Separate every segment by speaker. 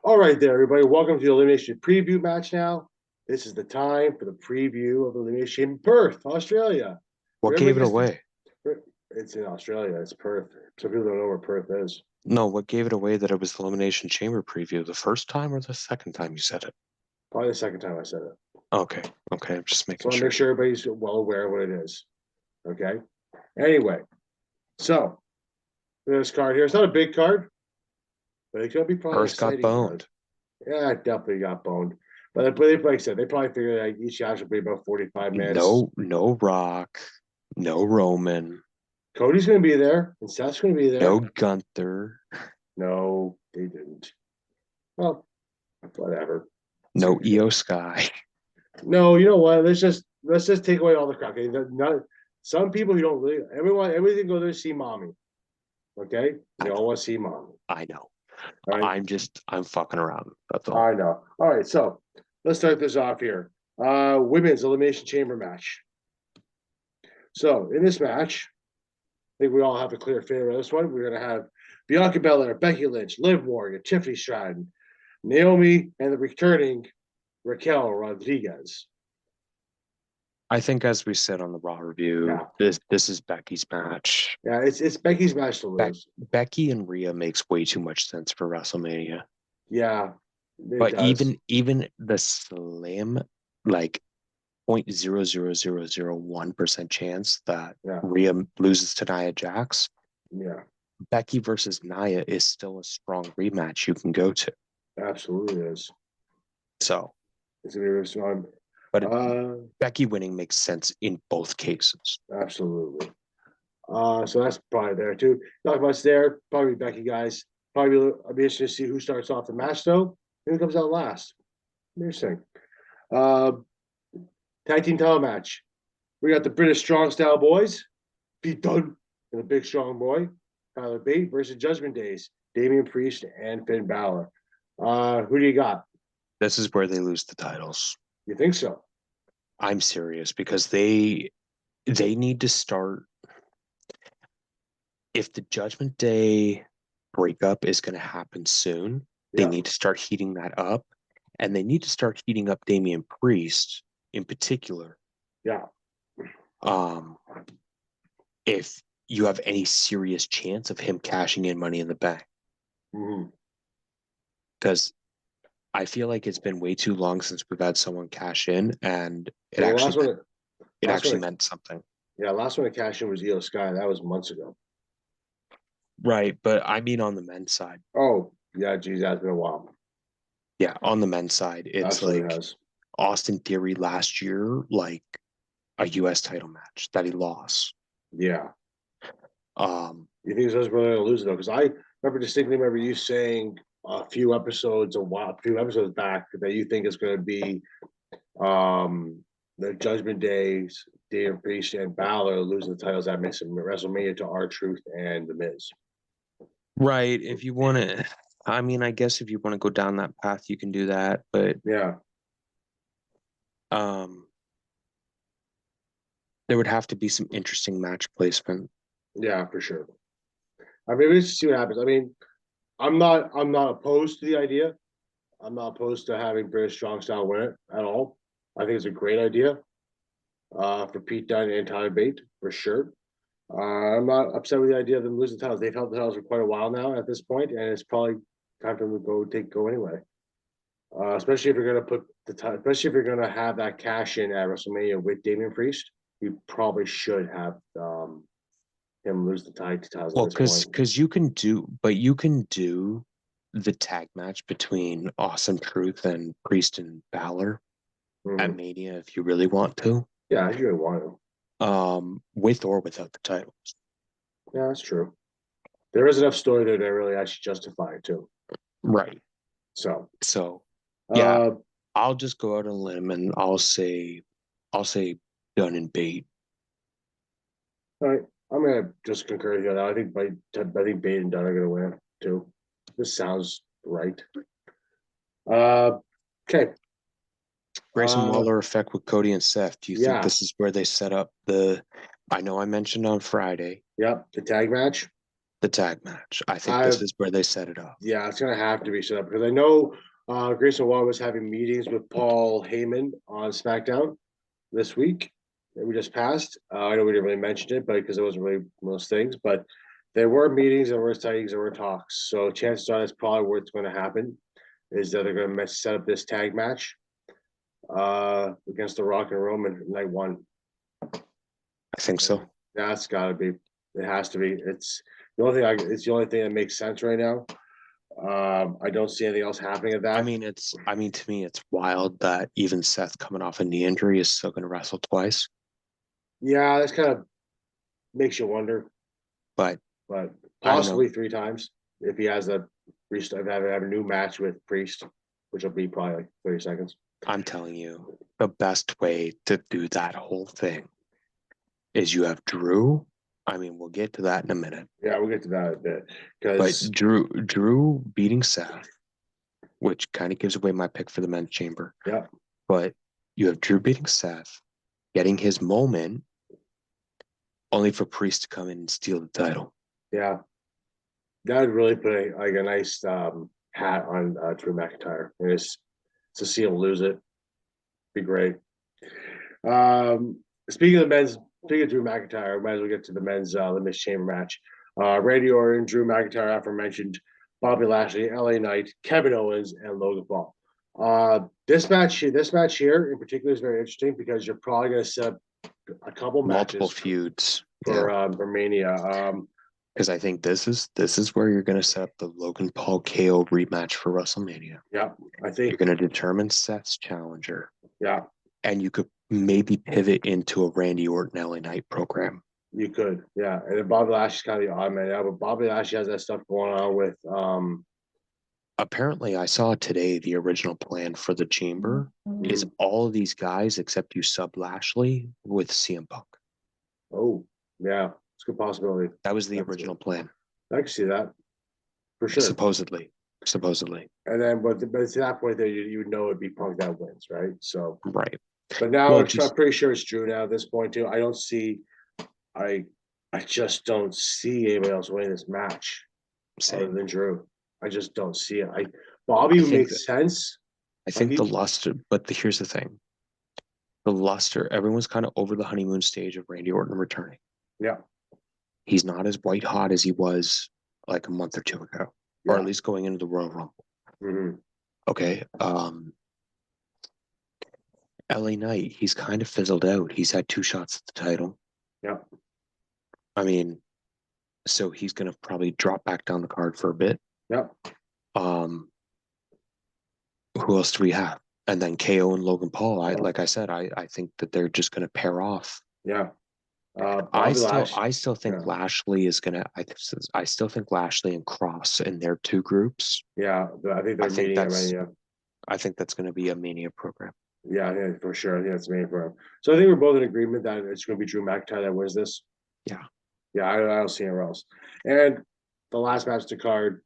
Speaker 1: All right, there, everybody. Welcome to the Elimination preview match now. This is the time for the preview of Elimination Perth, Australia.
Speaker 2: What
Speaker 1: Remember
Speaker 2: gave it
Speaker 1: yesterday?
Speaker 2: away?
Speaker 1: It's in Australia. It's Perth. Some people don't know where Perth is.
Speaker 2: No, what gave it away that it was the Elimination Chamber preview? The first time or the second time you said it?
Speaker 1: Probably the second time I said it.
Speaker 2: Okay, okay, I'm just
Speaker 1: So I
Speaker 2: making
Speaker 1: want to make
Speaker 2: sure.
Speaker 1: sure everybody's well aware of what it is. Okay. Anyway, so this card here, it's not a big card, but it's going to be probably an
Speaker 2: Perth got
Speaker 1: exciting card.
Speaker 2: boned.
Speaker 1: Yeah, it definitely got boned. But like I said, they probably figured like each match would be about 45 minutes.
Speaker 2: No Rock, no Roman,
Speaker 1: Cody's going to be there, and Seth's going to be
Speaker 2: no
Speaker 1: there.
Speaker 2: Gunther,
Speaker 1: No, they didn't. Well, whatever.
Speaker 2: no Io Sky.
Speaker 1: No, you know what? Let's just take away all the crap. Okay? Not some people who don't really everything go there to see mommy. Okay, they all want to see mommy.
Speaker 2: I know.
Speaker 1: All right,
Speaker 2: I'm fucking around. That's all.
Speaker 1: I know. All right, so let's start this off here. Women's elimination chamber match. So in this match, I think we all have a clear favorite of this one. We're gonna have Bianca Belair, Becky Lynch, Liv Morgan, Tiffany Stratton, Naomi, and the returning Raquel Rodriguez.
Speaker 2: I think as we said on the Raw review,
Speaker 1: Yeah,
Speaker 2: this is Becky's match.
Speaker 1: yeah, it's Becky's match to lose.
Speaker 2: Becky and Rhea makes way too much sense for WrestleMania.
Speaker 1: Yeah, it
Speaker 2: But
Speaker 1: does.
Speaker 2: even the slim, like 0.00001% chance that
Speaker 1: Yeah,
Speaker 2: Rhea loses to Nia Jax,
Speaker 1: yeah,
Speaker 2: Becky versus Nia is still a strong rematch you can go to.
Speaker 1: absolutely is.
Speaker 2: So,
Speaker 1: It's gonna be really strong.
Speaker 2: but
Speaker 1: Uh,
Speaker 2: Becky winning makes sense in both cases.
Speaker 1: absolutely. So that's probably there too. Not much there. Probably Becky guys. Probably I'll be interested to see who starts off the match though. Who comes out last? Interesting. Uh, Tag team title match. We got the British Strong Style Boys, Pete Dunne and the Big Strong Boy, Tyler Bate versus Judgment Days, Damian Priest and Finn Balor. Who do you got?
Speaker 2: This is where they lose the titles.
Speaker 1: You think so?
Speaker 2: I'm serious because they need to start if the Judgment Day breakup is going to happen soon, they
Speaker 1: Yeah,
Speaker 2: need to start heating that up, and they need to start heating up Damian Priest in particular.
Speaker 1: yeah.
Speaker 2: Um, if you have any serious chance of him cashing in Money in the Bank,
Speaker 1: Mm-hmm.
Speaker 2: because I feel like it's been way too long since we've had someone cash in, and
Speaker 1: Well,
Speaker 2: it
Speaker 1: last
Speaker 2: actually
Speaker 1: one,
Speaker 2: meant something.
Speaker 1: yeah, last one to cash in was Io Sky. That was months ago.
Speaker 2: Right, but I mean on the men's side.
Speaker 1: Oh, yeah, geez, that's been a while.
Speaker 2: Yeah, on the men's side, it's
Speaker 1: Absolutely
Speaker 2: like
Speaker 1: has.
Speaker 2: Austin Theory last year, like a US title match that he lost.
Speaker 1: Yeah.
Speaker 2: Um,
Speaker 1: You think he's really going to lose it though? Because I remember you saying a few episodes back that you think it's going to be um, the Judgment Days, Damian Priest and Balor losing the titles that makes WrestleMania to R-Truth and The Miz.
Speaker 2: right. If you want to, I mean, I guess if you want to go down that path, you can do that. But
Speaker 1: Yeah,
Speaker 2: um, there would have to be some interesting match placement.
Speaker 1: yeah, for sure. I mean, let's see what happens. I mean, I'm not opposed to the idea. I'm not opposed to having British Strong Style win it at all. I think it's a great idea for Pete Dunne and Tyler Bate for sure. I'm not upset with the idea of them losing the titles. They've held the titles for quite a while now at this point, and it's probably time for them to go anyway. Especially if you're going to especially if you're going to have that cash in at WrestleMania with Damian Priest, you probably should have him lose the titles at
Speaker 2: Well,
Speaker 1: this point.
Speaker 2: because you can do, but you can do the tag match between Awesome Truth and Priest and Balor at
Speaker 1: Mm-hmm.
Speaker 2: Mania if you really want to,
Speaker 1: Yeah, if you really want to.
Speaker 2: with or without the titles.
Speaker 1: Yeah, that's true. There is enough story there to really actually justify it too.
Speaker 2: Right.
Speaker 1: So,
Speaker 2: So, yeah,
Speaker 1: uh,
Speaker 2: I'll just go out on a limb and I'll say Dunn and Bate.
Speaker 1: all right, I'm gonna just concur with you on that. I think Bate and Dunn are gonna win too. This sounds right. Uh, okay.
Speaker 2: Grayson
Speaker 1: Uh,
Speaker 2: Waller effect with Cody and Seth. Do you think
Speaker 1: yeah,
Speaker 2: this is where they set up the? I know I mentioned on Friday.
Speaker 1: yep. The tag match.
Speaker 2: the tag match. I think
Speaker 1: I
Speaker 2: this is where they set it up.
Speaker 1: Yeah, it's gonna have to be set up because I know Grayson Waller was having meetings with Paul Heyman on SmackDown this week that we just passed. I know we didn't really mention it, but because it wasn't really most things, but there were meetings, there were sightings, there were talks. So chances are that's probably what's going to happen is that they're going to set up this tag match against the Rock and Roman night one.
Speaker 2: I think so.
Speaker 1: That's got to be. It has to be. It's the only thing. It's the only thing that makes sense right now. I don't see anything else happening at that.
Speaker 2: I mean, to me, it's wild that even Seth coming off a knee injury is still going to wrestle twice.
Speaker 1: Yeah, that's kind of makes you wonder,
Speaker 2: But
Speaker 1: possibly 3 times if he has a restart, have a new match with Priest, which will be probably like 30 seconds.
Speaker 2: I'm telling you, the best way to do that whole thing is you have Drew. I mean, we'll get to that in a minute.
Speaker 1: Yeah, we'll get to that in a bit.
Speaker 2: But Drew beating Seth, which kind of gives away my pick for the men's chamber.
Speaker 1: Yeah.
Speaker 2: But you have Drew beating Seth, getting his moment, only for Priest to come in and steal the title.
Speaker 1: Yeah. That would really put a nice hat on Drew McIntyre. And it's to see him lose it. Be great. Speaking of Drew McIntyre, we might as well get to the men's Elimination Chamber match. Randy Orton, Drew McIntyre, aforementioned, Bobby Lashley, LA Knight, Kevin Owens, and Logan Paul. This match here in particular is very interesting because you're probably going to set up a couple
Speaker 2: multiple
Speaker 1: matches
Speaker 2: feuds
Speaker 1: for Mania.
Speaker 2: Because I think this is where you're going to set up the Logan Paul KO rematch for WrestleMania.
Speaker 1: Yeah, I think
Speaker 2: you're going to determine Seth's challenger.
Speaker 1: Yeah,
Speaker 2: and you could maybe pivot into a Randy Orton LA Knight program.
Speaker 1: You could, yeah. And then Bobby Lashley's kind of the odd man out, but Bobby Lashley has that stuff going on with
Speaker 2: apparently I saw today the original plan for the chamber is all of these guys except you sub Lashley with CM Punk.
Speaker 1: Oh, yeah. It's a good possibility.
Speaker 2: That was the original plan.
Speaker 1: I can see that. For sure.
Speaker 2: Supposedly.
Speaker 1: And then but to that point there you would know it'd be Punk that wins, right? So
Speaker 2: right.
Speaker 1: But now I'm pretty sure it's Drew now at this point too. I just don't see anybody else winning this match other than Drew. I just don't see it. Bobby makes sense.
Speaker 2: I think the luster, but here's the thing. The luster, everyone's kind of over the honeymoon stage of Randy Orton returning.
Speaker 1: Yeah.
Speaker 2: He's not as white hot as he was like a month or two ago, or at least going into the Royal Rumble.
Speaker 1: Mm-hmm.
Speaker 2: Okay. LA Knight, he's kind of fizzled out. He's had 2 shots at the title.
Speaker 1: Yeah.
Speaker 2: I mean, so he's going to probably drop back down the card for a bit.
Speaker 1: Yeah.
Speaker 2: Who else do we have? And then KO and Logan Paul. Like I said, I think that they're just going to pair off.
Speaker 1: Yeah.
Speaker 2: I still think Lashley is going to. I still think Lashley and Cross in their 2 groups.
Speaker 1: Yeah, I think they're meeting at Mania.
Speaker 2: I think that's going to be a Mania program.
Speaker 1: Yeah, for sure. I think that's Mania program. So I think we're both in agreement that it's going to be Drew McIntyre that wins this.
Speaker 2: Yeah.
Speaker 1: Yeah, I don't see anywhere else. And the last match to card,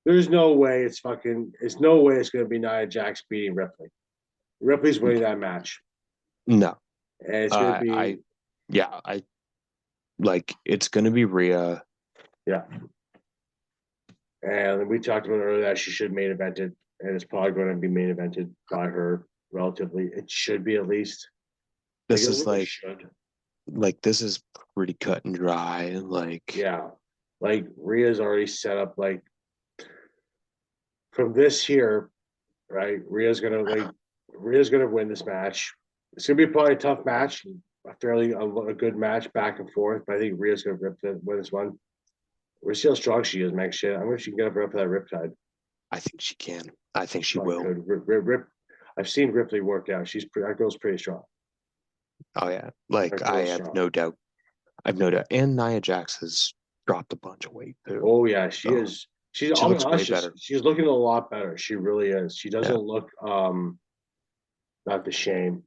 Speaker 1: there's no way it's going to be Nia Jax beating Ripley. Ripley's winning that match.
Speaker 2: No.
Speaker 1: And it's going to be
Speaker 2: it's going to be Rhea.
Speaker 1: Yeah. And we talked about earlier that she should main evented, and it's probably going to be main evented by her relatively. It should be at least.
Speaker 2: This is this is pretty cut and dry.
Speaker 1: Rhea's already set up from this here, right? Rhea's gonna win this match. It's gonna be probably a tough match, a good match back and forth. But I think Rhea's gonna win this one. We'll see how strong she is, man. Shit, I'm wondering if she can get up for that Riptide.
Speaker 2: I think she can. I think she will.
Speaker 1: I've seen Ripley work out. That girl's pretty strong.
Speaker 2: Oh yeah, I have no doubt. And Nia Jax has dropped a bunch of weight too.
Speaker 1: Oh yeah, she is. She looks way
Speaker 2: better.
Speaker 1: She's looking a lot better. She really is. She doesn't look not the shame,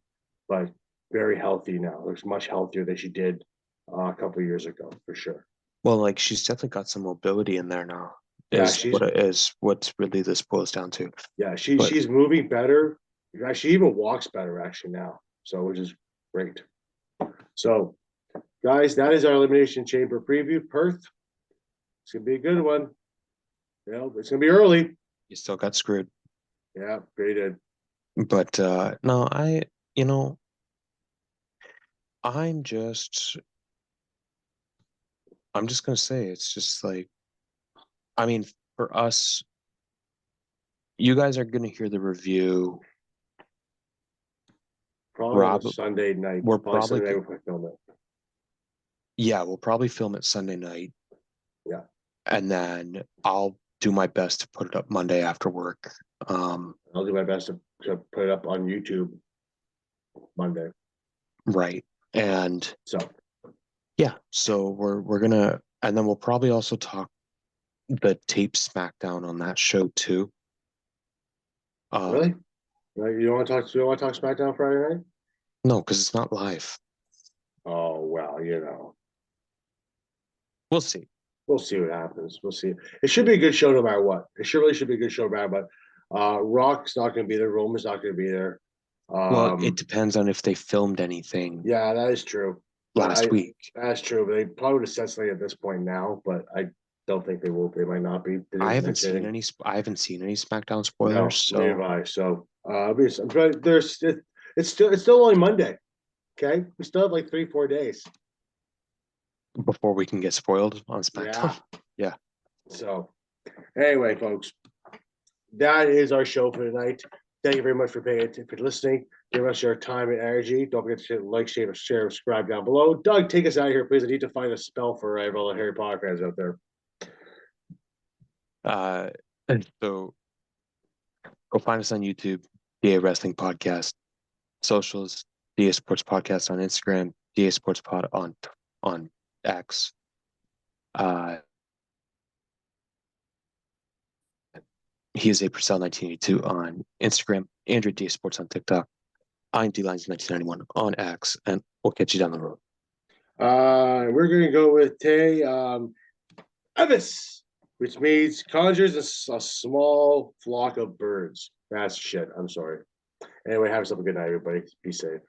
Speaker 1: but very healthy now. Looks much healthier than she did a couple of years ago, for sure.
Speaker 2: Well, she's definitely got some mobility in there now. What's really this boils down to.
Speaker 1: Yeah, she's moving better. She even walks better actually now. So which is great. So, guys, that is our Elimination Chamber preview. Perth, It's gonna be a good one. You know, it's gonna be early.
Speaker 2: You still got screwed.
Speaker 1: Yeah, graded.
Speaker 2: But no, you know, I'm just gonna say it's just like, I mean, for us, you guys are gonna hear the review.
Speaker 1: Probably on a
Speaker 2: Rob,
Speaker 1: Sunday night.
Speaker 2: we're
Speaker 1: Probably
Speaker 2: probably
Speaker 1: Sunday night if I film it.
Speaker 2: yeah, we'll probably film it Sunday night.
Speaker 1: Yeah.
Speaker 2: And then I'll do my best to put it up Monday after work.
Speaker 1: I'll do my best to put it up on YouTube Monday.
Speaker 2: Right. And
Speaker 1: So
Speaker 2: yeah, so we're gonna, and then we'll probably also talk the tape SmackDown on that show too.
Speaker 1: really? Like, you don't want to talk? You don't want to talk SmackDown Friday night?
Speaker 2: No, because it's not live.
Speaker 1: Oh well, you know,
Speaker 2: We'll see.
Speaker 1: we'll see what happens. We'll see. It should be a good show no matter what. It really should be a good show, no matter. But Rock's not going to be there. Roman's not going to be there.
Speaker 2: Well, it depends on if they filmed anything
Speaker 1: Yeah, that is true.
Speaker 2: last week.
Speaker 1: That's true. But they probably would have said something at this point now, but I don't think they will. They might not be. They
Speaker 2: I
Speaker 1: didn't
Speaker 2: haven't
Speaker 1: mention
Speaker 2: seen
Speaker 1: anything.
Speaker 2: any. I haven't seen any SmackDown
Speaker 1: No,
Speaker 2: spoilers.
Speaker 1: neither have
Speaker 2: So
Speaker 1: I. So, I'm trying. It's still only Monday. Okay, we still have like 3-4 days.
Speaker 2: before we can get spoiled on SmackDown.
Speaker 1: Yeah.
Speaker 2: Yeah.
Speaker 1: So, anyway, folks, that is our show for tonight. Thank you very much for for listening. Give us your time and energy. Don't forget to like, share, subscribe down below. Doug, take us out of here, please. I need to find a spell for all the Harry Potter fans out there.
Speaker 2: And so go find us on YouTube, DA Wrestling Podcast, socials, DA Sports Podcast on Instagram, DA Sports Pod on X. He is a Purcell 1982 on Instagram, Andrew DA Sports on TikTok. I'm D Lines 1991 on X, and we'll catch you down the road.
Speaker 1: We're gonna go with Tay Evis, which means conjures a small flock of birds. That's shit. I'm sorry. Anyway, have yourself a good night, everybody. Be safe.